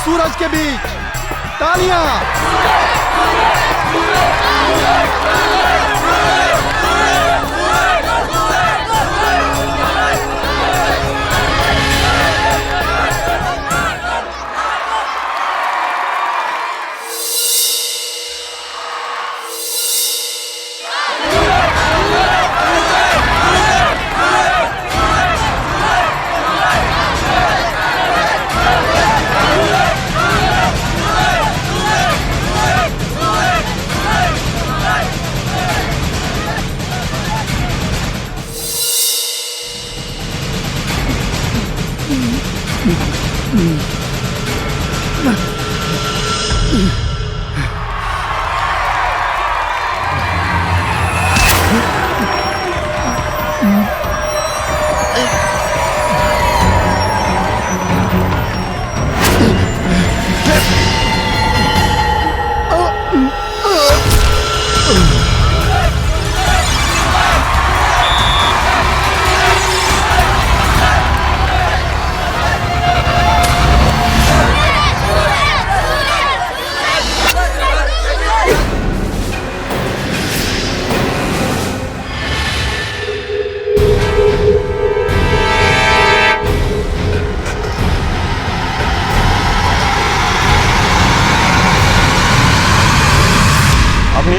सूरज के बीच। तालियां।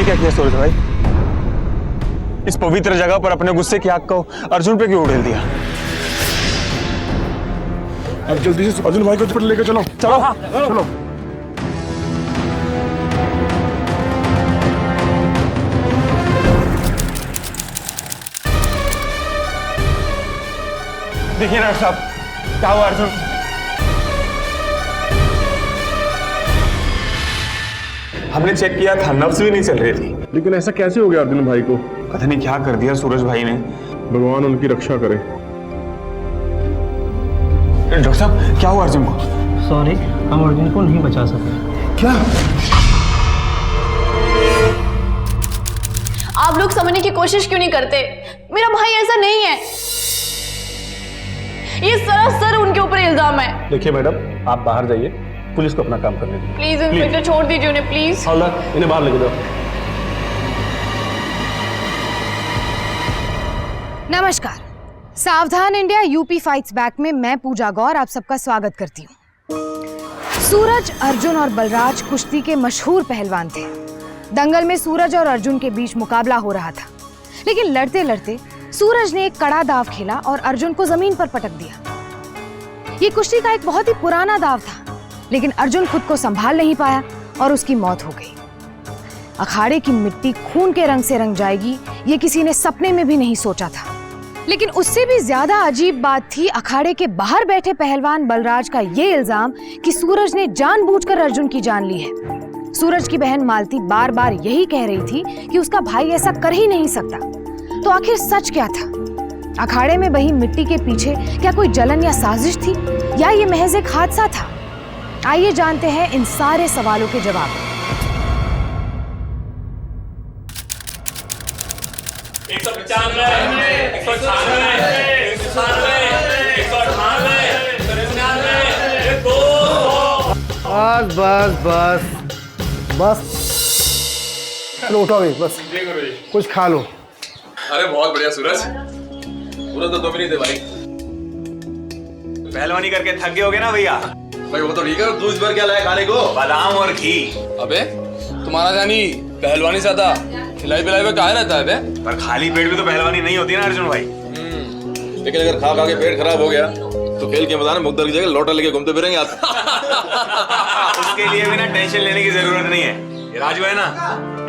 क्या किया सूरज भाई? इस पवित्र जगह पर अपने गुस्से की आग को अर्जुन पे क्यों उड़ेल दिया? अब जल्दी से अर्जुन भाई को हॉस्पिटल लेकर चलो। चलो। हाँ, चलो। देखिए डॉक्टर साहब, क्या हुआ अर्जुन? हमने चेक किया था, नब्ज भी नहीं चल रही थी। लेकिन ऐसा कैसे हो गया अर्जुन भाई को? पता नहीं क्या कर दिया सूरज भाई ने। भगवान उनकी रक्षा करे। डॉक्टर साहब, क्या हुआ अर्जुन को? सॉरी, हम अर्जुन को नहीं बचा सके। क्या? आप लोग समझने की कोशिश क्यों नहीं करते? मेरा भाई ऐसा नहीं है। ये सरासर उनके ऊपर इल्जाम है। देखिए मैडम, आप बाहर जाइए, पुलिस को अपना काम करने दीजिए। प्लीज इंस्पेक्टर, छोड़ दीजिए उन्हें प्लीज। हवलदार, इन्हें बाहर लेके जाओ। नमस्कार, सावधान इंडिया यूपी फाइट्स बैक में मैं पूजा गौर आप सबका स्वागत करती हूँ। सूरज, अर्जुन और बलराज कुश्ती के मशहूर पहलवान थे। दंगल में सूरज और अर्जुन के बीच मुकाबला हो रहा था, लेकिन लड़ते लड़ते सूरज ने एक कड़ा दाव खेला और अर्जुन को जमीन पर पटक दिया। ये कुश्ती का एक बहुत ही पुराना दाव था, लेकिन अर्जुन खुद को संभाल नहीं पाया और उसकी मौत हो गई। अखाड़े की मिट्टी खून के रंग से रंग जाएगी, ये किसी ने सपने में भी नहीं सोचा था। लेकिन उससे भी ज्यादा अजीब बात थी अखाड़े के बाहर बैठे पहलवान बलराज का ये इल्जाम कि सूरज ने जानबूझकर अर्जुन की जान ली है। सूरज की बहन मालती बार बार यही कह रही थी कि उसका भाई ऐसा कर ही नहीं सकता। तो आखिर सच क्या था? अखाड़े में बही मिट्टी के पीछे क्या कोई जलन या साजिश थी, या ये महज एक हादसा था? आइए जानते हैं इन सारे सवालों के जवाब। 198, 198, 198, 200। बस बस चलो उठो अभी, बस कुछ खा लो। अरे बहुत बढ़िया सूरज, पूरा तो तुम ही नहीं थे भाई। पहलवानी करके थक गए होगे ना भैया? भाई वो तो ठीक है, दूध भर क्या लाया खाने को? बादाम और घी। अबे तुम्हारा जानी पहलवानी से आता खिलाई पिलाई में कहा रहता है बे? पर खाली पेट भी तो पहलवानी नहीं होती ना अर्जुन भाई। लेकिन अगर खा खा के पेट खराब हो गया तो खेल के मैदान में मुक्तर की जगह लोटा लेके घूमते फिरेंगे आप। उसके लिए भी ना टेंशन लेने की जरूरत नहीं है। ये राजू है ना,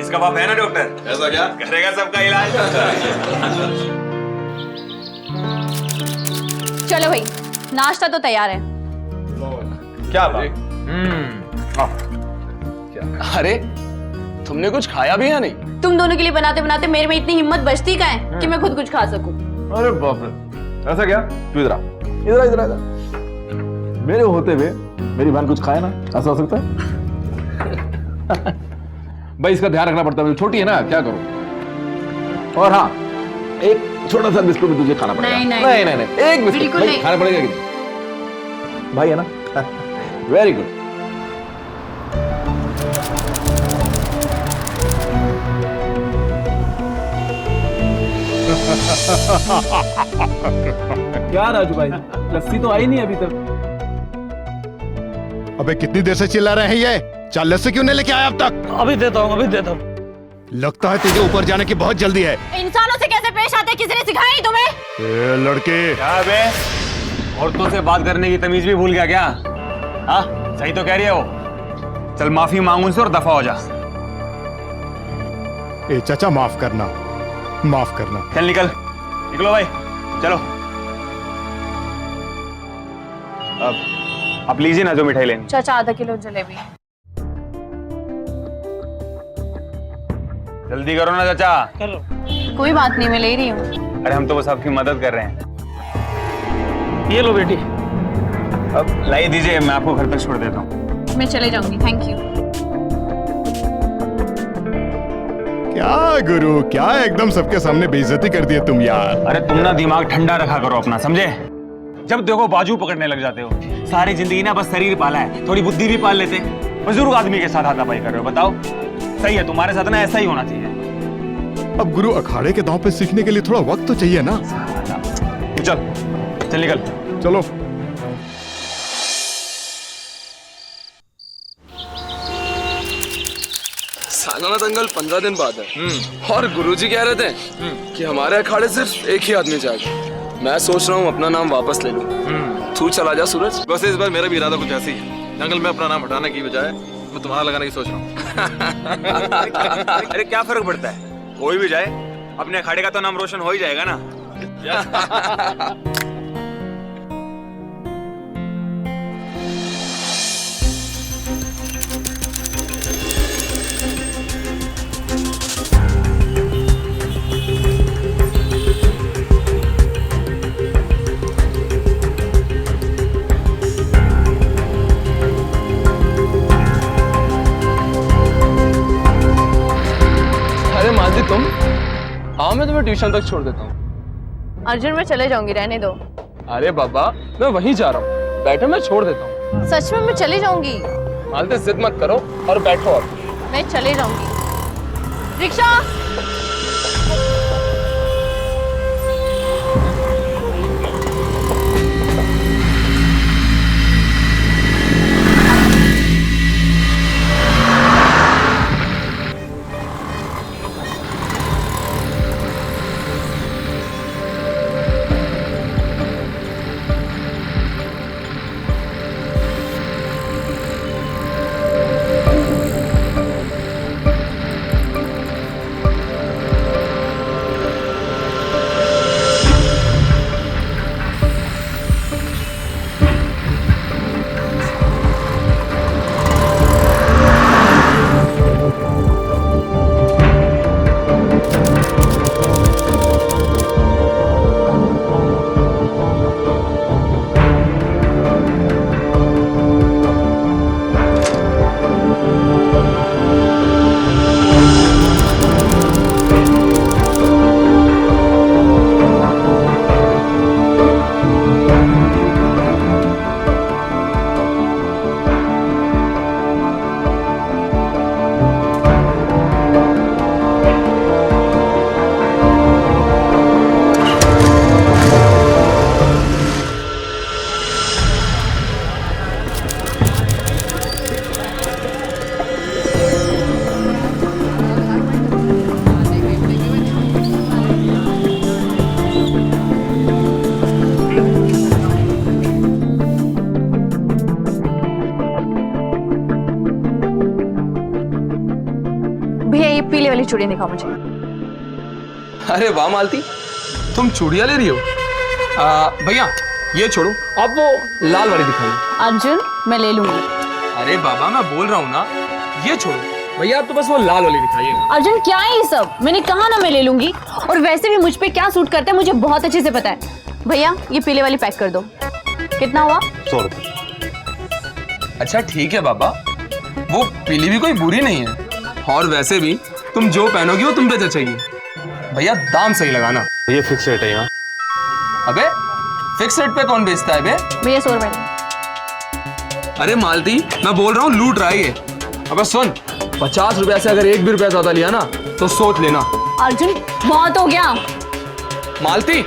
इसका बाप है ना डॉक्टर, ऐसा क्या करेगा सबका इलाज। चलो भाई, नाश्ता तो तैयार है। क्या बात? अरे तुमने कुछ खाया भी है नहीं? तुम दोनों के लिए बनाते बनाते मेरे में इतनी हिम्मत बचती का है कि मैं खुद कुछ खा सकूं। अरे बाप रे, ऐसा क्या? तू इधर आ, इधर इधर इधर। मेरे होते हुए मेरी बहन कुछ खाए ना, ऐसा हो सकता है? भाई इसका ध्यान रखना पड़ता है, छोटी है ना, क्या करूं? और हाँ, एक छोटा सा बिस्कुट भी तुझे खाना पड़ेगा। नहीं, एक बिस्कुट खाना पड़ेगा कि नहीं? भाई है ना? Very good. क्या राजू भाई, लस्सी तो आई नहीं अभी तक। अबे कितनी देर से चिल्ला रहे हैं ये? चार लस्सी क्यों नहीं लेके आया अब तक? अभी देता हूँ, अभी देता हूँ। लगता है तुझे ऊपर जाने की बहुत जल्दी है। इंसानों से कैसे पेश आते किसी ने सिखाया नहीं तुम्हें? ए लड़के, क्या बे, औरतों से बात करने की तमीज भी भूल गया क्या? हाँ सही तो कह रही है वो। चल माफी मांग उनसे और दफा हो जा। ए चाचा माफ करना, माफ करना। चल निकल, निकलो भाई, चलो। अब लीजिए ना जो मिठाई लेनी। चाचा आधा किलो जलेबी। जल्दी करो ना चाचा। करो। कोई बात नहीं, मैं ले रही हूँ। अरे हम तो बस आपकी मदद कर रहे हैं। ये लो बेटी। अब लाई दीजिए, मैं आपको घर तक छोड़ देता हूँ। मैं चले जाऊंगी, थैंक यू। क्या गुरु, क्या एकदम सबके सामने बेइज्जती कर दी है तुम यार। अरे तुम ना दिमाग ठंडा रखा करो अपना, समझे? जब देखो बाजू पकड़ने लग जाते हो। सारी जिंदगी ना बस शरीर पाला है, थोड़ी बुद्धि भी पाल लेते। बुजुर्ग आदमी के साथ हाथापाई कर रहे हो, बताओ सही है? तुम्हारे साथ ना ऐसा ही होना चाहिए। अब गुरु अखाड़े के दांव पे सीखने के लिए थोड़ा वक्त तो चाहिए ना। चल चल निकल। चलो। सालाना दंगल 15 दिन बाद है और गुरुजी कह रहे थे कि हमारे अखाड़े सिर्फ एक ही आदमी जाएगा। मैं सोच रहा हूँ अपना नाम वापस ले लूं। तू चला जा सूरज। वैसे इस बार मेरा भी इरादा कुछ ऐसी है। जंगल में अपना नाम हटाने की बजाय मैं तुम्हारा लगाने की सोच रहा हूँ। अरे क्या फर्क पड़ता है, कोई भी जाए, अपने अखाड़े का तो नाम रोशन हो ही जाएगा ना। अरे मालती तुम आओ, मैं तुम्हें ट्यूशन तक छोड़ देता हूँ। अर्जुन मैं चले जाऊंगी, रहने दो। अरे बाबा मैं वहीं जा रहा हूँ, बैठो मैं छोड़ देता हूँ। सच में मैं चले जाऊंगी। मालती जिद मत करो और बैठो अब। मैं चले जाऊंगी। रिक्शा। पीले वाली चूड़ियां दिखाओ मुझे। अरे वाह मालती, तुम चूड़ियां ले रही हो? भैया ये छोड़ो, आप वो लाल वाली दिखाइए। अर्जुन मैं ले लूंगी। अरे बाबा मैं बोल रहा हूँ ना, ये छोड़ो भैया, आप तो बस वो लाल वाली दिखाइए। अर्जुन क्या है ये सब? मैंने कहा ना मैं ले लूंगी, और वैसे भी मुझ पे क्या सूट करता है मुझे बहुत अच्छे से पता है। भैया ये पीले वाली पैक कर दो। कितना हुआ? 100 रुपये। अच्छा ठीक है बाबा, वो पीली भी कोई बुरी नहीं है, और वैसे भी तुम जो पहनोगी वो तुम पे जचेगी। भैया दाम सही लगाना। ये फिक्स रेट है यहाँ। अबे फिक्स रेट पे कौन बेचता है बे? भैया 100 रुपए। अरे मालती मैं बोल रहा हूँ लूट रहा है ये। अबे सुन, 50 रुपए से अगर 1 भी रुपया ज्यादा लिया ना तो सोच लेना। अर्जुन बहुत हो गया। मालती,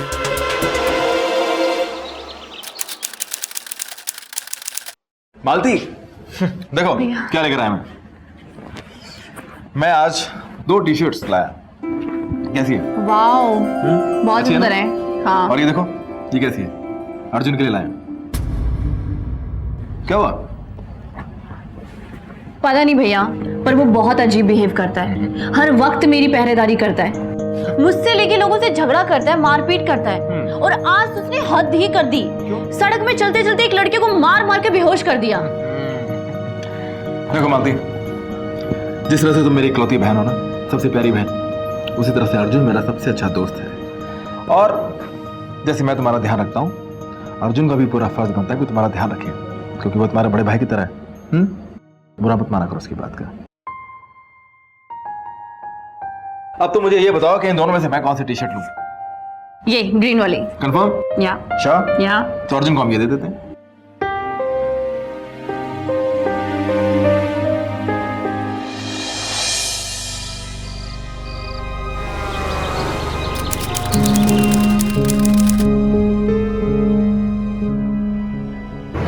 मालती देखो क्या लेकर आया मैं आज 2 टी-शर्ट्स लाया। कैसी है? वाओ, बहुत अच्छी है सुंदर ना? है। हाँ। और ये देखो, ये कैसी है? अर्जुन के लिए लाया। क्या हुआ? पता नहीं भैया, पर वो बहुत अजीब बिहेव करता है। हर वक्त मेरी पहरेदारी करता है, मुझसे लेके लोगों से झगड़ा करता है, मारपीट करता है। और आज उसने हद ही कर दी। सड़क में चलते चलते एक लड़के को मार मार के बेहोश कर दिया। देखो मालती, जिस तरह से तुम मेरी इकलौती बहन हो ना, सबसे प्यारी बहन, उसी तरह से अर्जुन मेरा सबसे अच्छा दोस्त है। और जैसे मैं तुम्हारा ध्यान रखता हूँ, अर्जुन का भी पूरा फर्ज बनता है कि तुम्हारा ध्यान रखे, क्योंकि वो तुम्हारे बड़े भाई की तरह है। बुरा मत माना करो उसकी बात का। अब तो मुझे ये बताओ कि इन दोनों में से मैं कौन सी टी-शर्ट लूं? ये ग्रीन वाली। कंफर्म? या श्योर? या तो अर्जुन को हम ये दे देते हैं।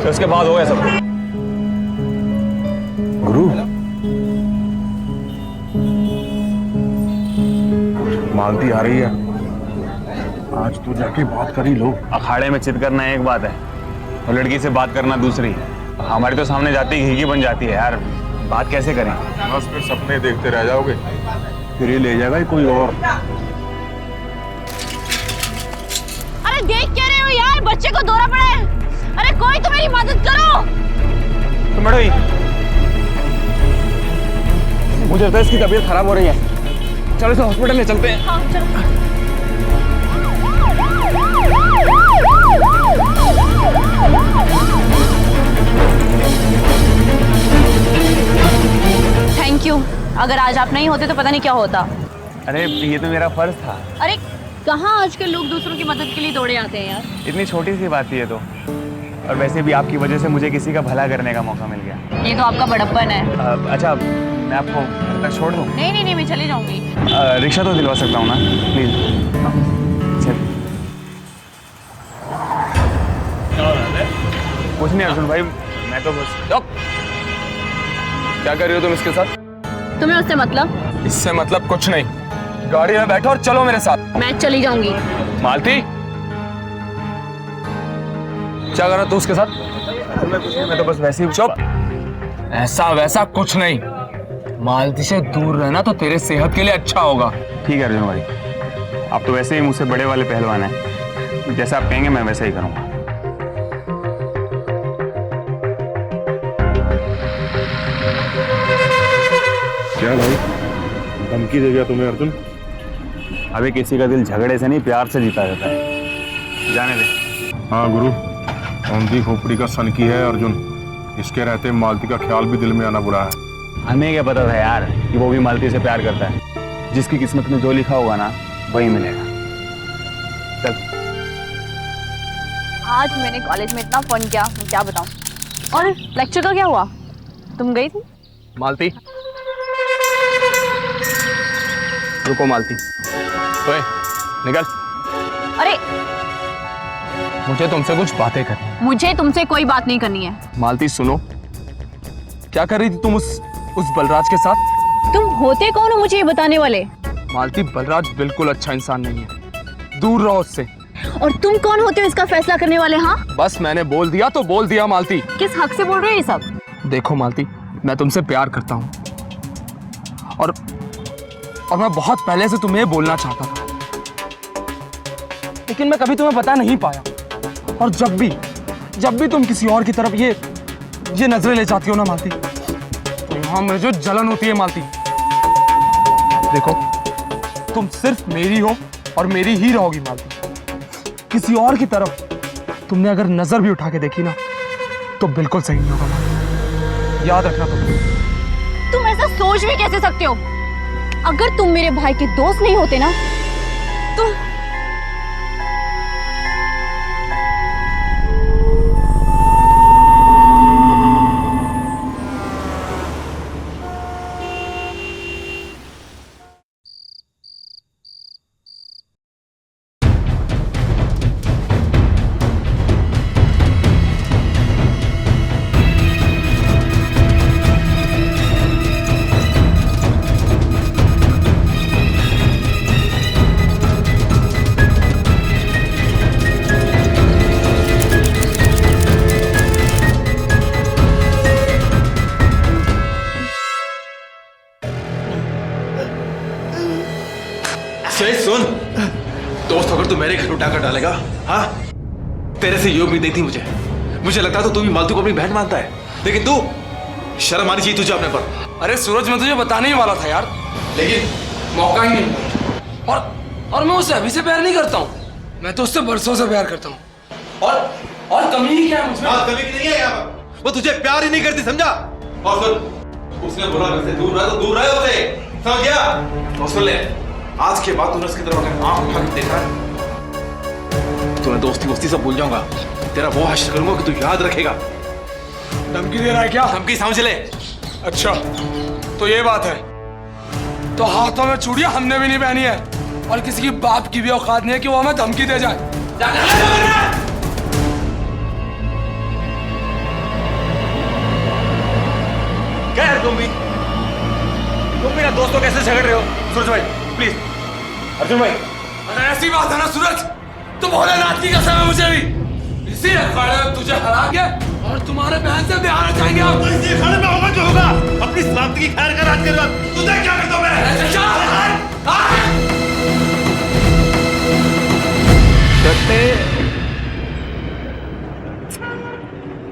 तो उसके बाद हो गया सब। गुरु, मालती आ रही है, आज तू जाके बात कर ही लो। अखाड़े में चित करना एक बात है और लड़की से बात करना दूसरी। हमारे तो सामने जाती ही घी बन जाती है यार, बात कैसे करें? बस फिर सपने देखते रह जाओगे, फिर ये ले जाएगा कोई और। अरे देख क्या रहे हो यार, बच्चे को दौरा पड़ा है। अरे कोई तो मेरी मदद करो। तो मैडम मुझे लगता है इसकी तबीयत खराब हो रही है, चलो इसे हॉस्पिटल ले चलते हैं। हाँ चलो। थैंक यू, अगर आज आप नहीं होते तो पता नहीं क्या होता। अरे ये तो मेरा फर्ज था। अरे कहाँ आजकल लोग दूसरों की मदद के लिए दौड़े आते हैं यार। इतनी छोटी सी बात थी ये तो, और वैसे भी आपकी वजह से मुझे किसी का भला करने का मौका मिल गया। ये तो आपका बड़प्पन है। अच्छा, मैं आपको घर तक छोड़ दूँ? नहीं नहीं नहीं, मैं चली जाऊंगी। रिक्शा तो दिलवा सकता हूँ ना, प्लीज? कुछ नहीं अर्जुन भाई, मैं तो बस। क्या कर रही हो तुम इसके साथ? तुम्हें उससे मतलब? इससे मतलब कुछ नहीं। गाड़ी में बैठो और चलो मेरे साथ। मैं चली जाऊंगी। मालती, क्या कर रहा तू उसके साथ? मैं तो बस वैसे ही। चुप, ऐसा वैसा कुछ नहीं। मालती से दूर रहना तो तेरे सेहत के लिए अच्छा होगा। ठीक है अर्जुन भाई, आप तो वैसे ही मुझसे बड़े वाले पहलवान हैं, जैसा आप कहेंगे मैं वैसे ही करूँगा। क्या भाई, धमकी दे गया तुम्हें अर्जुन? अभी किसी का दिल झगड़े से नहीं, प्यार से जीता जाता है, जाने दे। हाँ गुरु, औंधी खोपड़ी का सनकी है अर्जुन, इसके रहते मालती का ख्याल भी दिल में आना बुरा है। हमें क्या पता था यार कि वो भी मालती से प्यार करता है। जिसकी किस्मत में जो लिखा होगा ना वही मिलेगा। चल। आज मैंने कॉलेज में इतना फन किया, मैं क्या बताऊं। और लेक्चर का क्या हुआ, तुम गई थी? मालती, रुको मालती, ओए निकल। अरे मुझे तुमसे कुछ बातें करनी है। मुझे तुमसे कोई बात नहीं करनी है। मालती सुनो, क्या कर रही थी तुम उस बलराज के साथ? तुम होते कौन हो मुझे ये बताने वाले? मालती, बलराज बिल्कुल अच्छा इंसान नहीं है, दूर रहो उससे। और तुम कौन होते हो इसका फैसला करने वाले? हाँ, बस मैंने बोल दिया तो बोल दिया मालती। किस हक से बोल रहे हो ये सब? देखो मालती, मैं तुमसे प्यार करता हूँ और मैं बहुत पहले से तुम्हें बोलना चाहता था, लेकिन मैं कभी तुम्हें बता नहीं पाया। और जब भी तुम किसी और की तरफ ये नजरें ले जाती हो ना मालती, तो यहाँ मुझे जलन होती है मालती। देखो, तुम सिर्फ मेरी हो और मेरी ही रहोगी मालती। किसी और की तरफ तुमने अगर नजर भी उठा के देखी ना, तो बिल्कुल सही नहीं होगा मालती, याद रखना। तुम ऐसा सोच भी कैसे सकते हो? अगर तुम मेरे भाई के दोस्त नहीं होते ना, तुम घर उठा कर डालेगा? हाँ, तेरे से ये उम्मीद नहीं थी मुझे। मुझे लगता तो तू भी मालतू को अपनी बहन मानता है, लेकिन तू शर्म आनी चाहिए तुझे अपने पर। अरे सूरज, मैं तुझे बताने ही वाला था यार, लेकिन मौका ही नहीं मिला। और मैं उससे अभी से प्यार नहीं करता हूँ, मैं तो उससे बरसों से प्यार करता हूँ। और कमी ही क्या है मुझमें? कमी की नहीं है यहाँ पर। वो तुझे प्यार ही नहीं करती, समझा? और सुन, उसने बोला घर से दूर रहा तो दूर रहे उसे, समझ गया? और सुन ले, आज के बाद तूने उसकी तरफ अगर आंख उठा के देखा तो मैं दोस्ती वोस्ती सब भूल जाऊंगा। तेरा वो हश्र करूंगा कि तू याद रखेगा। धमकी दे रहा है क्या? धमकी समझ ले। अच्छा, तो ये बात है। तो हाथों में चूड़ियां हमने भी नहीं पहनी है, और किसी की बाप की भी औकात नहीं है कि वो हमें धमकी दे जाए। क्या है तुम भी ना दोस्तों कैसे झगड़ रहे हो? सूरज भाई प्लीज, अर्जुन भाई। अरे ऐसी बात है ना सूरज, तुम भोलेनाथ की कसम है मुझे भी, इसी अखाड़े में तुझे हरा के और तुम्हारे बहन से ब्याह रचाएंगे हम। तो इसी अखाड़े में होगा जो होगा, अपनी सलामती की खैर कर आज के बाद तुझे क्या करता हूं मैं?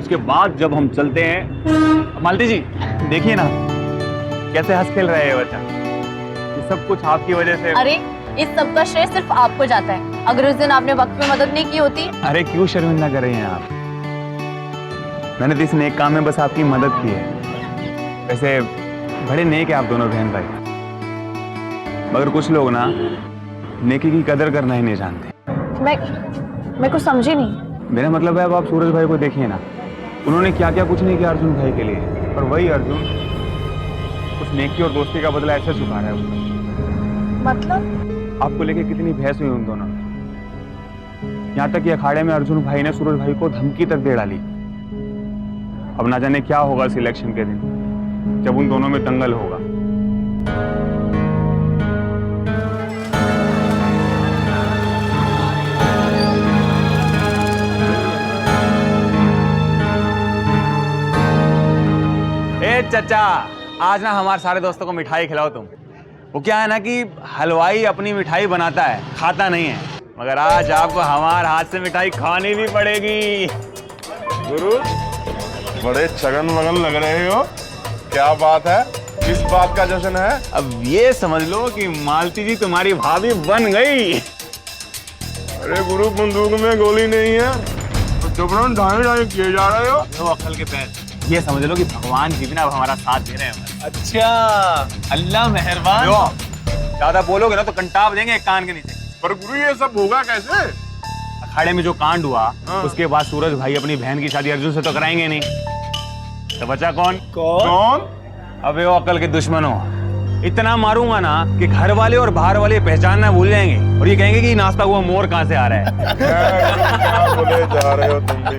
उसके बाद जब हम चलते हैं, मालती जी देखिए ना कैसे हंस खेल रहे हैं बच्चा। ये सब कुछ आपकी वजह से। अरे इस सब का श्रेय सिर्फ आपको जाता है। अगर उस दिन आपने वक्त पे मदद नहीं की होती। अरे क्यों शर्मिंदा कर रही हैं आप? मैंने तो इस नेक काम में बस आपकी मदद की है। वैसे बड़े नेक है आप दोनों बहन भाई, मगर कुछ लोग ना नेकी की कदर करना ही नहीं जानते। मैं कुछ समझी नहीं। मेरा मतलब है अब आप सूरज भाई को देखिए ना, उन्होंने क्या क्या कुछ नहीं किया अर्जुन भाई के लिए, और वही अर्जुन उस नेकी और दोस्ती का बदला ऐसे चुका रहा है उसका। मतलब आपको लेके कितनी बहस हुई उन दोनों में, यहाँ तक कि अखाड़े में अर्जुन भाई ने सूरज भाई को धमकी तक दे डाली। अब ना जाने क्या होगा सिलेक्शन के दिन जब उन दोनों में दंगल होगा। चाचा, आज ना हमारे सारे दोस्तों को मिठाई खिलाओ तुम। वो क्या है ना कि हलवाई अपनी मिठाई बनाता है, खाता नहीं है, मगर आज आपको हमारे हाथ से मिठाई खानी भी पड़ेगी। गुरु बड़े चगन वगन लग रहे हो, क्या बात है? किस बात का जश्न है? अब ये समझ लो कि मालती जी तुम्हारी भाभी बन गई। अरे गुरु, बंदूक में गोली नहीं है तो जबरन ढाई किए जा रहे हो। दो अक्ल के पैर। ये समझ लो कि भगवान जी भी ना अब हमारा साथ दे रहे हैं। अच्छा, अल्लाह मेहरबान। ज्यादा बोलोगे ना तो कंटाप देंगे एक कान के नीचे। पर गुरु ये सब होगा कैसे? अखाड़े में जो कांड हुआ उसके बाद सूरज भाई अपनी बहन की शादी अर्जुन से तो कराएंगे नहीं, तो बचा कौन? कौन? अबे वो अकल के दुश्मनों, इतना मारूंगा ना कि घर वाले और बाहर वाले पहचानना भूल जाएंगे और ये कहेंगे कि नाश्ता हुआ मोर कहां से आ रहा है। क्या बोले जा रहे हो तुम भी?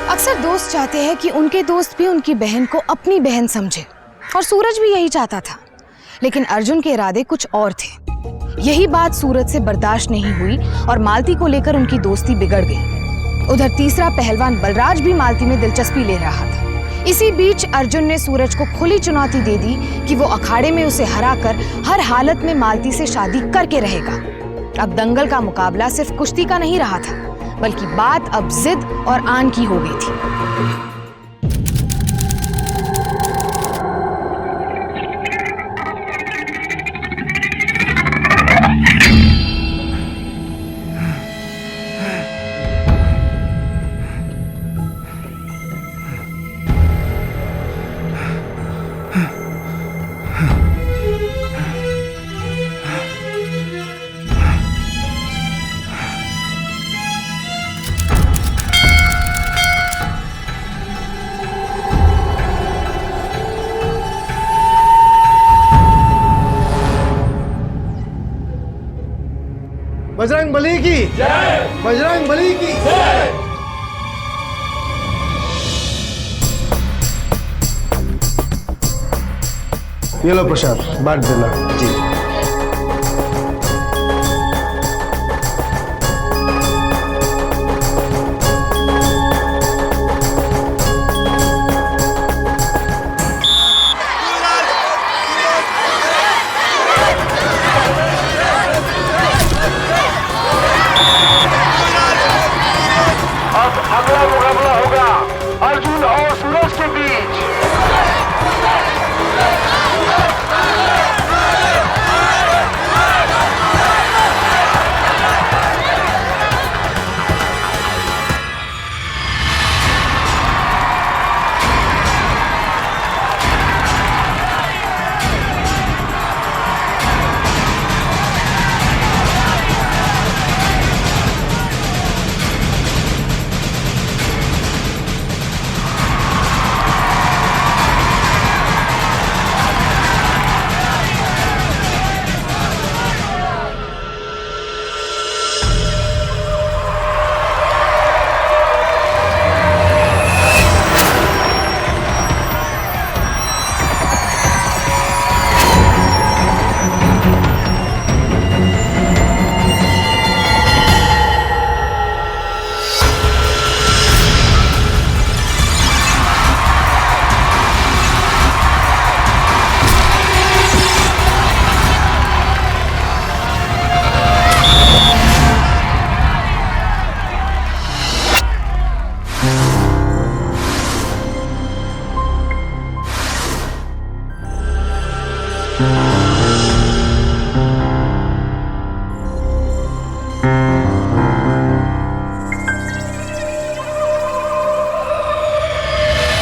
अक्सर दोस्त चाहते हैं कि उनके दोस्त भी उनकी बहन को अपनी बहन समझे, और सूरज भी यही चाहता था, लेकिन अर्जुन के इरादे कुछ और थे। यही बात सूरज से बर्दाश्त नहीं हुई और मालती को लेकर उनकी दोस्ती बिगड़ गई। उधर तीसरा पहलवान बलराज भी मालती में दिलचस्पी ले रहा था। इसी बीच अर्जुन ने सूरज को खुली चुनौती दे दी कि वो अखाड़े में उसे हराकर हर हालत में मालती से शादी करके रहेगा। अब दंगल का मुकाबला सिर्फ कुश्ती का नहीं रहा था, बल्कि बात अब जिद और आन की हो गई थी। बजरंग बली की जय। बजरंग बली की जय। ये लो प्रसाद, बांट देना। जी। अब अगला मुकाबला होगा अर्जुन और सूरज के बीच।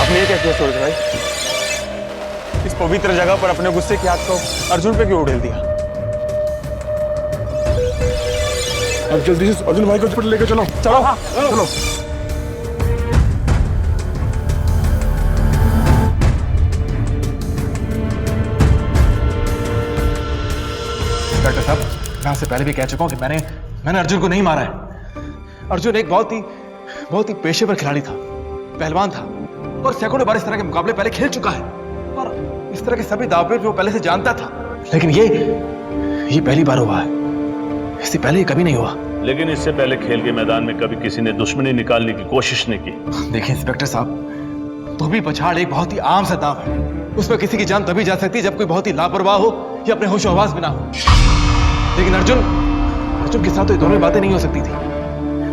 आपने ये क्या किया सूरज भाई? इस पवित्र जगह पर अपने गुस्से की आग को अर्जुन पे क्यों उड़ेल दिया? अब जल्दी से अर्जुन भाई को हॉस्पिटल लेके चलो। चलो। हाँ चलो। डॉक्टर साहब, मैं आपसे पहले भी कह चुका हूं कि मैंने अर्जुन को नहीं मारा है। अर्जुन एक बहुत ही पेशेवर खिलाड़ी था, पहलवान था और सैकड़ों बार इस तरह के मुकाबले पहले खेल चुका है और इस तरह के सभी दावपेच वो पहले से जानता था। लेकिन ये पहली बार हुआ है, इससे पहले ये कभी नहीं हुआ। लेकिन इससे पहले खेल के मैदान में कभी किसी ने दुश्मनी निकालने की कोशिश नहीं की। देखिए इंस्पेक्टर साहब, धोबी पछाड़ एक बहुत ही आम सा दाव है। उसमें किसी की जान तभी जा सकती है जब कोई बहुत ही लापरवाह हो या अपने होशो हवास में ना हो। लेकिन अर्जुन के साथ तो ये दोनों बातें नहीं हो सकती थी।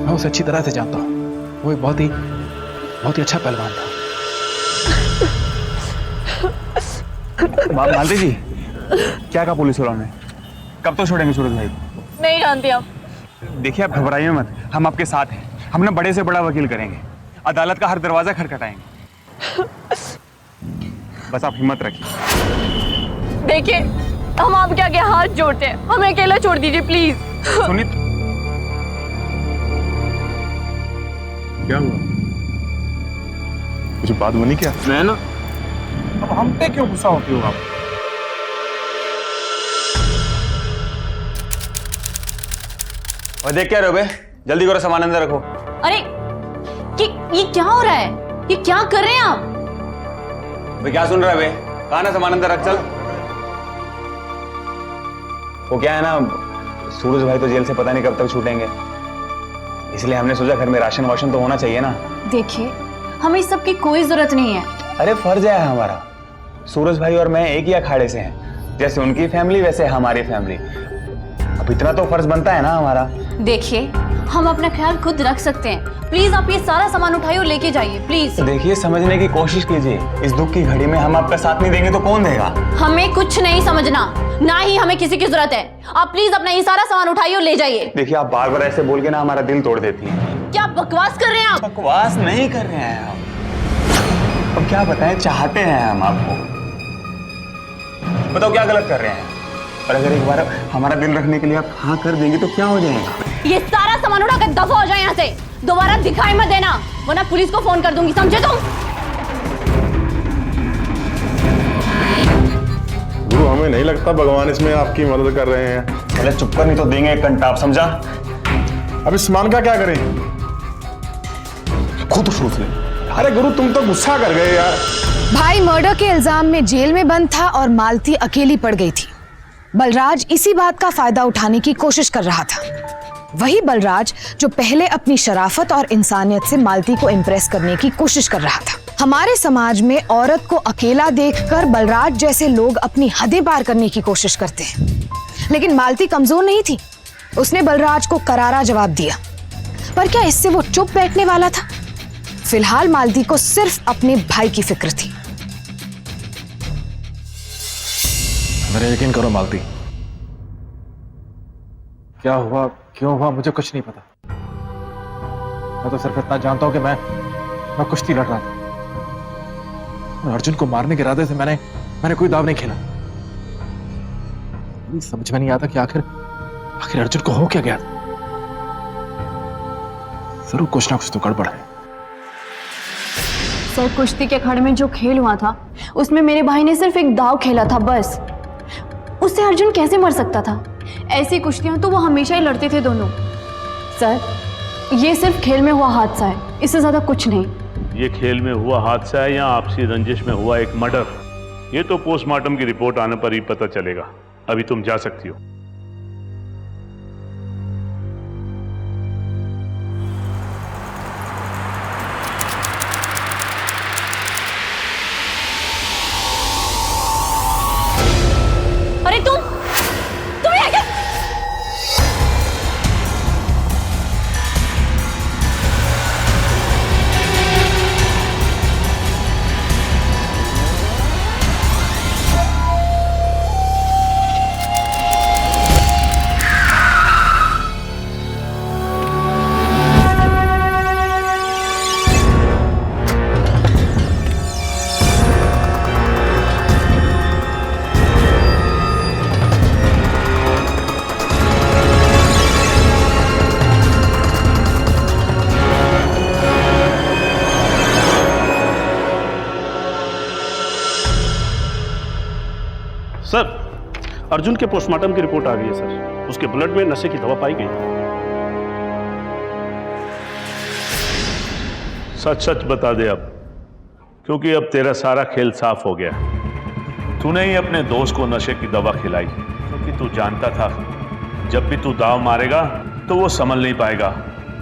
मैं उसे अच्छी तरह से जानता हूँ। वो एक बहुत ही अच्छा पहलवान था। मालती जी, क्या कहा पुलिस वालों ने? कब तो छोड़ेंगे सूरज भाई को? नहीं जानती आप। देखिए आप घबराइए मत, हम आपके साथ हैं। हम ना बड़े से बड़ा वकील करेंगे, अदालत का हर दरवाजा खटखटाएंगे। बस आप हिम्मत रखिए। देखिए, हम आपके आगे हाथ जोड़ते हैं, हमें अकेला छोड़ दीजिए प्लीज। सुनिए, क्या हुआ? कुछ बात बनी क्या? मैं ना, अब हम पे क्यों गुस्सा होती हो आप? और देख क्या रहे हो बे? जल्दी करो, सामान अंदर रखो। अरे ये क्या हो रहा है? ये क्या कर रहे हैं आप? भाई क्या सुन रहा है बे? कहा ना सामान अंदर रख, चल। वो क्या है ना, सूरज भाई तो जेल से पता नहीं कब तक छूटेंगे, इसलिए हमने सोचा घर में राशन वाशन तो होना चाहिए ना। देखिए, हमें इस सब की कोई जरूरत नहीं है। अरे फर्ज है हमारा। सूरज भाई और मैं एक ही अखाड़े से हैं, जैसे उनकी फैमिली वैसे हमारी फैमिली। अब इतना तो फर्ज बनता है ना हमारा। देखिए, हम अपना ख्याल खुद रख सकते हैं। प्लीज आप ये सारा सामान उठाइए और लेके जाइए प्लीज। देखिए, समझने की कोशिश कीजिए। इस दुख की घड़ी में हम आपका साथ नहीं देंगे तो कौन देगा? हमें कुछ नहीं समझना, ना ही हमें किसी की जरूरत है। आप प्लीज अपना ये सारा सामान उठाइए और ले जाइए। देखिए, आप बार बार ऐसे बोल के ना हमारा दिल तोड़ देती हैं। क्या बकवास कर रहे हैं आप? बकवास नहीं कर रहे हैं हम। अब क्या बताएं, चाहते हैं हम आपको। बताओ क्या गलत कर रहे हैं? और अगर एक बार हमारा दिल रखने के लिए आप हाँ कर देंगे तो क्या हो जाएगा? ये सारा सामान उठाकर दफा हो जाए यहाँ से। दोबारा दिखाई मत देना, वरना पुलिस को फोन कर दूंगी, समझे तुम? गुरु, हमें नहीं लगता भगवान इसमें आपकी मदद कर रहे हैं। पहले चुप कर, नहीं तो देंगे एक कंटाप, समझा? अब इस सामान का क्या करें? खुद सोच ले। अरे गुरु, तुम तो गुस्सा कर गए यार। भाई मर्डर के इल्जाम में जेल में बंद था और मालती अकेली पड़ गई थी। बलराज इसी बात का फायदा उठाने की कोशिश कर रहा था। वही बलराज जो पहले अपनी शराफत और इंसानियत से मालती को इम्प्रेस करने की कोशिश कर रहा था। हमारे समाज में औरत को अकेला देखकर बलराज जैसे लोग अपनी हदें पार करने की कोशिश करते हैं, लेकिन मालती कमजोर नहीं थी। उसने बलराज को करारा जवाब दिया। पर क्या इससे वो चुप बैठने वाला था? फिलहाल मालती को सिर्फ अपने भाई की फिक्र थी। मेरा यकीन करो मालती, क्या हुआ क्यों हुआ मुझे कुछ नहीं पता। मैं तो सिर्फ इतना जानता हूं कि मैं कुश्ती लड़ रहा था और अर्जुन को मारने के इरादे से मैंने कोई दाव नहीं खेला। समझ में नहीं आता कि आखिर अर्जुन को हो क्या गया। जरूर कुछ ना कुछ तो गड़बड़ है। सर, कुश्ती के अखाड़े में जो खेल हुआ था उसमें मेरे भाई ने सिर्फ एक दाव खेला था बस। उससे अर्जुन कैसे मर सकता था? ऐसी कुश्तियां तो वो हमेशा ही लड़ते थे दोनों। सर, ये सिर्फ खेल में हुआ हादसा है, इससे ज्यादा कुछ नहीं। ये खेल में हुआ हादसा है या आपसी रंजिश में हुआ एक मर्डर, ये तो पोस्टमार्टम की रिपोर्ट आने पर ही पता चलेगा। अभी तुम जा सकती हो। अरे तुम यहाँ क्या? सर, अर्जुन के पोस्टमार्टम की रिपोर्ट आ गई है सर। उसके ब्लड में नशे की दवा पाई गई। सच सच बता दे अब, क्योंकि अब तेरा सारा खेल साफ हो गया। तूने ही अपने दोस्त को नशे की दवा खिलाई, क्योंकि तू जानता था जब भी तू दाव मारेगा तो वो संभल नहीं पाएगा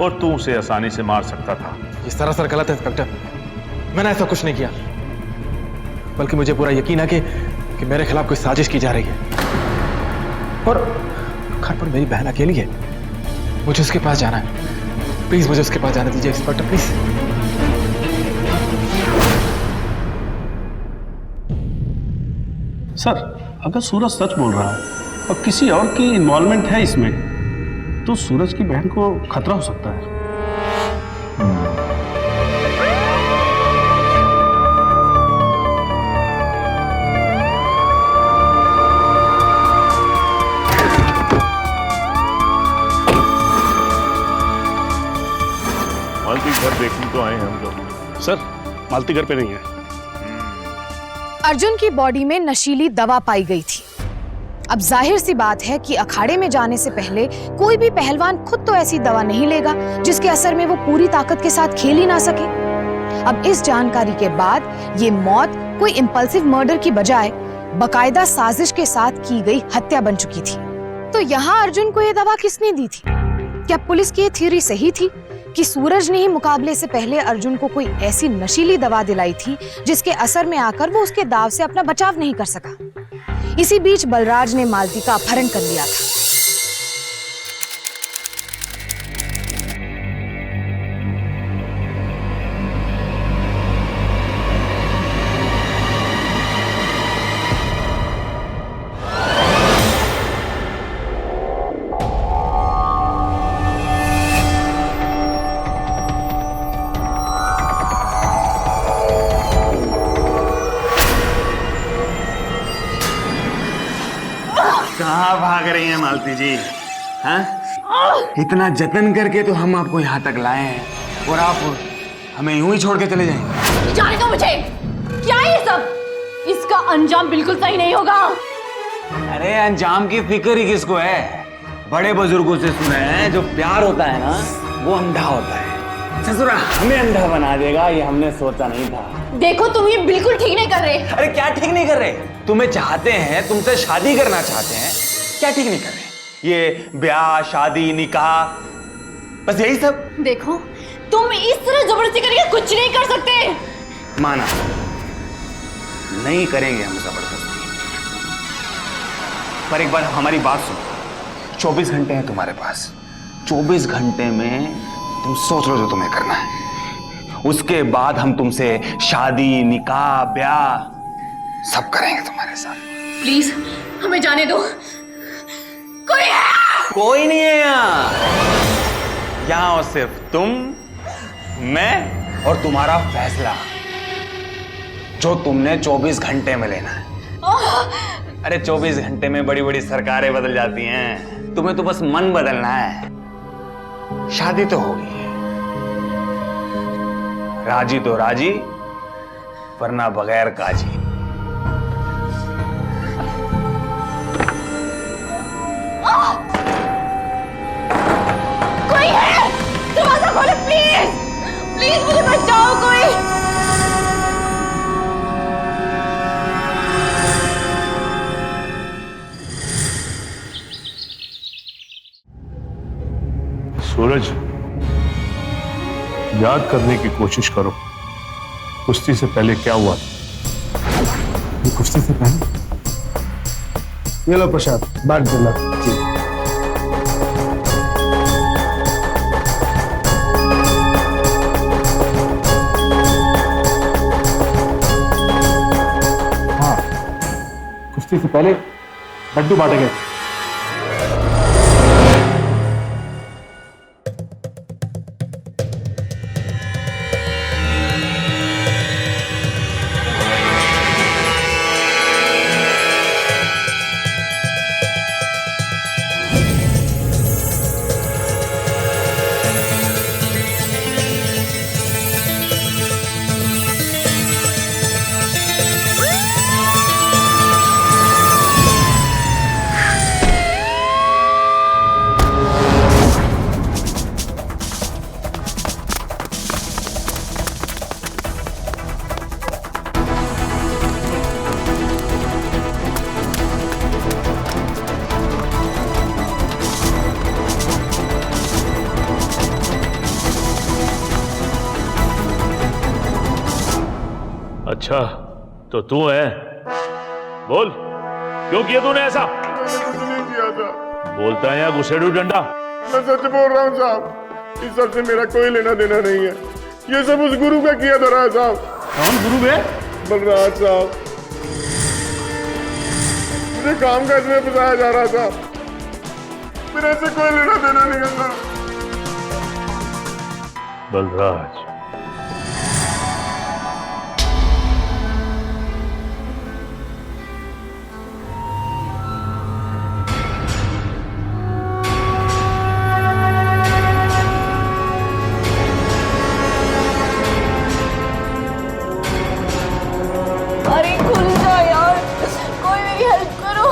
और तू उसे आसानी से मार सकता था। ये सरासर गलत है इंस्पेक्टर, मैंने ऐसा कुछ नहीं किया। बल्कि मुझे पूरा यकीन है कि मेरे खिलाफ कोई साजिश की जा रही है और घर पर मेरी बहन अकेली है। मुझे उसके पास जाना है। प्लीज मुझे उसके पास जाने दीजिए इंस्पेक्टर, प्लीज। सर, अगर सूरज सच बोल रहा है और किसी और की इन्वॉल्वमेंट है इसमें, तो सूरज की बहन को खतरा हो सकता है। मालती घर देखने तो आए हैं हम लोग। सर, मालती घर पे नहीं है। अर्जुन की बॉडी में नशीली दवा पाई गई थी। अब जाहिर सी बात है कि अखाड़े में जाने से पहले कोई भी पहलवान खुद तो ऐसी दवा नहीं लेगा जिसके असर में वो पूरी ताकत के साथ खेल ही ना सके। अब इस जानकारी के बाद ये मौत कोई इंपल्सिव मर्डर की बजाय बाकायदा साजिश के साथ की गई हत्या बन चुकी थी। तो यहाँ अर्जुन को ये दवा किसने दी थी? क्या पुलिस की ये थ्योरी सही थी कि सूरज ने ही मुकाबले से पहले अर्जुन को कोई ऐसी नशीली दवा दिलाई थी जिसके असर में आकर वो उसके दाव से अपना बचाव नहीं कर सका? इसी बीच बलराज ने मालती का अपहरण कर लिया था। कहाँ भाग रही हैं मालती जी? हैं? इतना जतन करके तो हम आपको यहाँ तक लाए हैं और आप हमें यूं ही छोड़ के चले जाएंगे? जाने दो मुझे। क्या ये सब? इसका अंजाम बिल्कुल सही नहीं होगा। अरे अंजाम की फिक्र ही किसको है? बड़े बुजुर्गों से सुना है जो प्यार होता है ना वो अंधा होता है। ससुरा हमें अंधा बना देगा ये हमने सोचा नहीं था। देखो तुम ये बिल्कुल ठीक नहीं कर रहे। अरे क्या ठीक नहीं कर रहे? तुम्हें चाहते हैं, तुमसे शादी करना चाहते हैं, क्या ठीक नहीं कर रहे? ये ब्याह, शादी, निकाह, बस यही सब। देखो तुम इस तरह जबरदस्ती करके कुछ नहीं कर सकते। माना, नहीं करेंगे हम जबरदस्ती, पर एक बार हमारी बात सुनो। 24 घंटे हैं तुम्हारे पास। 24 घंटे में तुम सोच लो जो तुम्हें करना है, उसके बाद हम तुमसे शादी, निकाह, ब्याह सब करेंगे तुम्हारे साथ। प्लीज हमें जाने दो। कोई है? कोई नहीं है यहाँ सिर्फ तुम, मैं और तुम्हारा फैसला, जो तुमने 24 घंटे में लेना है। अरे 24 घंटे में बड़ी बड़ी सरकारें बदल जाती हैं, तुम्हें तो बस मन बदलना है। शादी तो होगी, राजी तो राजी, वरना बगैर काजी। कोई है? दरवाजा खोलो प्लीज, प्लीज मुझे बचाओ कोई। सूरज, याद करने की कोशिश करो, कुश्ती से पहले क्या हुआ था? कुश्ती से पहले ये लो प्रसाद, बांट देना जी। हाँ, कुश्ती से पहले लड्डू बांटे गए। अच्छा, तो तू है? बोल, क्यों किया तूने ऐसा? कुछ नहीं किया था। बोलता है या घुसेड़ू डंडा? मैं सच बोल रहा हूँ साहब, इस सब से मेरा कोई लेना देना नहीं है। ये सब उस गुरु का किया था राज साहब। कौन गुरु है? बलराज साहब, मुझे काम काज में फंसाया जा रहा था, मेरे से कोई लेना देना नहीं है साहब। बलराज, अरे खुल जाओ यार, कोई मेरी हेल्प करो।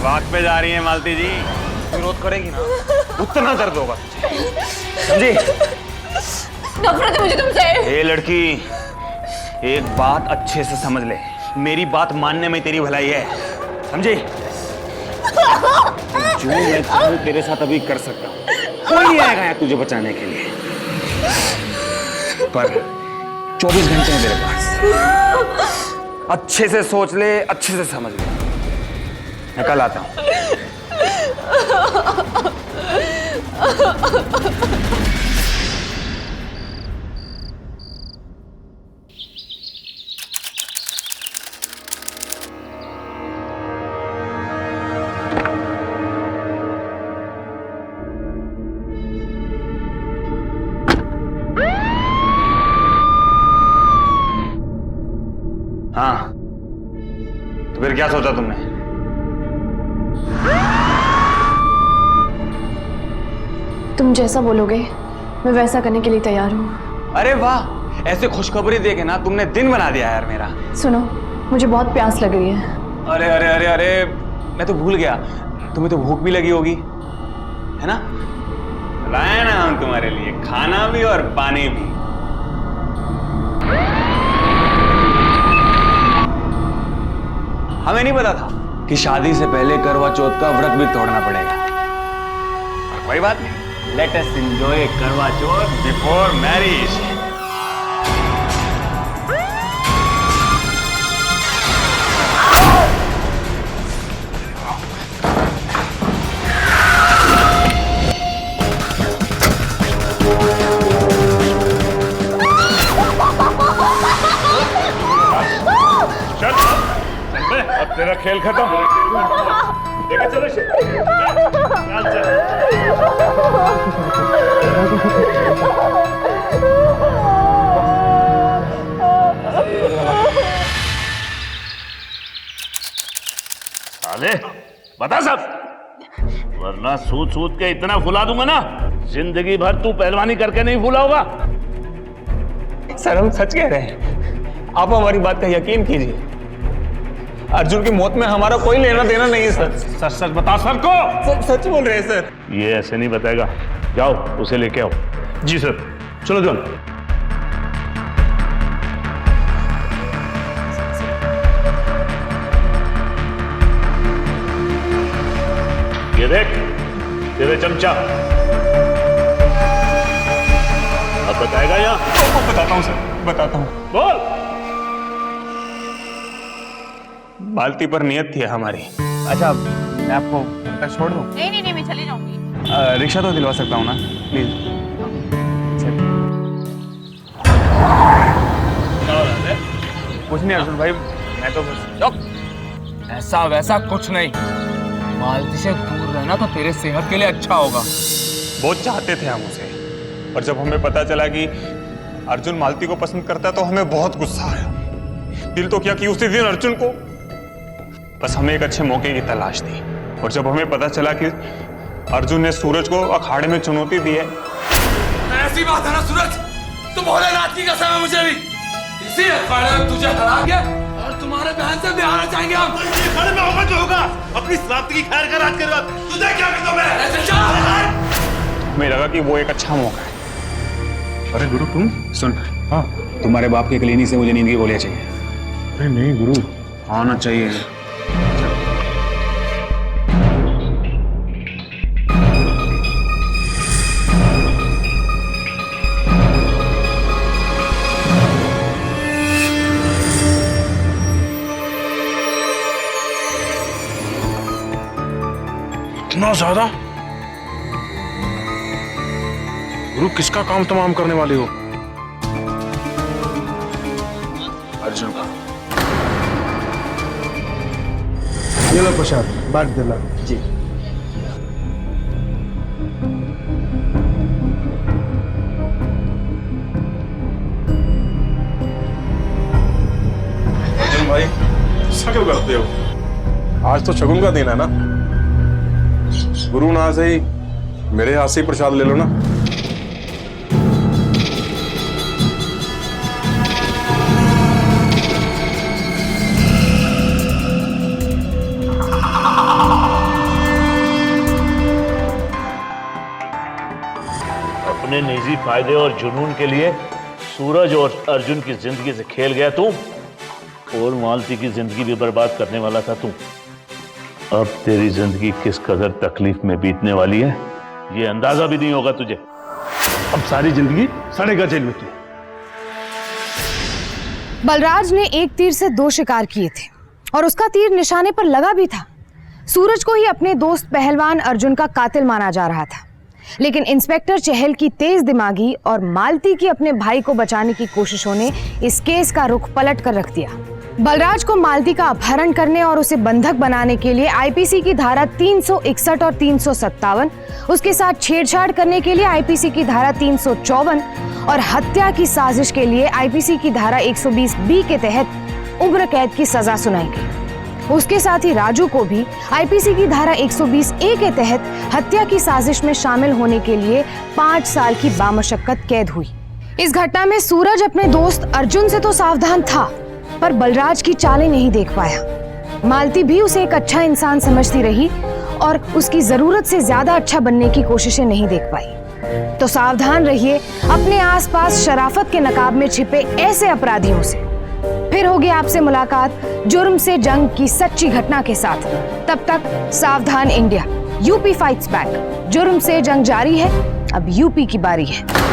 वाक पे जा रही है मालती जी, विरोध करेगी ना उतना दर्द होगा तुझे, समझी? नफरत है मुझे तुमसे। ए लड़की, एक बात अच्छे से समझ ले, मेरी बात मानने में तेरी भलाई है, समझी? जो मैं चाहूं तेरे साथ अभी कर सकता हूं, कोई नहीं आएगा यहाँ तुझे बचाने के लिए, पर 24 घंटे हैं तेरे पास। अच्छे से सोच ले, अच्छे से समझ ले। मैं कल आता हूं। हाँ, तो फिर क्या सोचा तुमने? तुम जैसा बोलोगे मैं वैसा करने के लिए तैयार हूँ। अरे वाह, ऐसे खुशखबरी दे के ना तुमने दिन बना दिया यार मेरा। सुनो, मुझे बहुत प्यास लग रही है। अरे अरे अरे अरे, मैं तो भूल गया, तुम्हें तो भूख भी लगी होगी, है ना? लाए ना हम तुम्हारे लिए खाना भी और पानी भी। हमें नहीं पता था कि शादी से पहले करवा चौथ का व्रत भी तोड़ना पड़ेगा। और कोई बात नहीं, लेट अस एंजॉय करवा चौथ बिफोर मैरिज। अब तेरा खेल खत्म। लेके चलो चल चल। अरे बता सब, वरना सूद सूद के इतना फुला दूंगा ना, जिंदगी भर तू पहलवानी करके नहीं फूला होगा। सर हम सच कह रहे हैं, आप हमारी बात का यकीन कीजिए। अर्जुन की मौत में हमारा कोई लेना देना नहीं है सर। सच सच बता सर को। सच बोल रहे हैं सर। ये ऐसे नहीं बताएगा, जाओ उसे लेके आओ। जी सर। चलो जॉन। ये देख तेरे चमचा, अब बताएगा या? बताता हूँ सर, बताता हूँ। बोल। बाल्टी पर नियत थी हमारी। अच्छा मैं आपको तक छोड़ दूं? नहीं मैं चली जाऊंगी। रिक्शा तो दिलवा सकता हूँ ना प्लीज? कुछ नहीं अर्जुन भाई, मैं तो बस ऐसा वैसा कुछ नहीं, मालती से दूर रहना तो तेरे सेहत के लिए अच्छा होगा। बहुत चाहते थे हम उसे, और जब हमें पता चला कि अर्जुन मालती को पसंद करता है तो हमें बहुत गुस्सा आया। दिल तो क्या कि उसी दिन अर्जुन को, बस हमें एक अच्छे मौके की तलाश थी। और जब हमें पता चला कि अर्जुन ने सूरज को अखाड़े में चुनौती दी है। ऐसी बात है ना सूरज, तुम भोलेनाथ की कसम है मुझे भी, इसी अखाड़े में तुझे हरा के और तुम्हारे बहन से ब्याह होना चाहेंगे हम। अखाड़े में होगा जो होगा, अपनी सलामती की खैर कर आज के बाद तुझे क्या कहता मैं? ऐसे चल। हमें लगा कि वो एक अच्छा मौका है। अरे गुरु तुम सुन। हाँ तुम्हारे बाप की क्लिनिक से मुझे नींद की गोलियां चाहिए। अरे नहीं गुरु, आना चाहिए। इतना ज्यादा? गुरु किसका काम तमाम करने वाले हो? अर्जुन का। ये लो प्रसाद, बांट देना। जी अर्जुन भाई ऐसा क्यों करते हो? आज तो शगुन का दिन है ना, गुरु ना से ही मेरे हाथ से ही प्रसाद ले लो ना। अपने निजी फायदे और जुनून के लिए सूरज और अर्जुन की जिंदगी से खेल गया तू, और मालती की जिंदगी भी बर्बाद करने वाला था तू। अब तेरी जिंदगी किस कदर तकलीफ में बीतने वाली है ये अंदाजा भी नहीं होगा तुझे। अब सारी जिंदगी सड़ेगा जेल में तू। बलराज ने एक तीर से दो शिकार किए थे और उसका तीर निशाने पर लगा भी था। सूरज को ही अपने दोस्त पहलवान अर्जुन का कातिल माना जा रहा था, लेकिन इंस्पेक्टर चहल की तेज दिमागी और मालती की अपने भाई को बचाने की कोशिशों ने इस केस का रुख पलट कर रख दिया। बलराज को मालती का अपहरण करने और उसे बंधक बनाने के लिए आईपीसी की धारा 361 और 357, उसके साथ छेड़छाड़ करने के लिए आईपीसी की धारा 354 और हत्या की साजिश के लिए आईपीसी की धारा 120 बी के तहत उम्र कैद की सजा सुनाई गई। उसके साथ ही राजू को भी आईपीसी की धारा 120 ए के तहत हत्या की साजिश में शामिल होने के लिए 5 साल की बामशक्कत कैद हुई। इस घटना में सूरज अपने दोस्त अर्जुन से तो सावधान था, पर बलराज की चालें नहीं देख पाया। मालती भी उसे एक अच्छा इंसान समझती रही और उसकी जरूरत से ज्यादा अच्छा बनने की कोशिशें नहीं देख पाई। तो सावधान रहिए अपने आसपास शराफत के नकाब में छिपे ऐसे अपराधियों से। फिर होगी आपसे मुलाकात जुर्म से जंग की सच्ची घटना के साथ। तब तक सावधान इंडिया, यूपी फाइट्स बैक। जुर्म से जंग जारी है, अब यूपी की बारी है।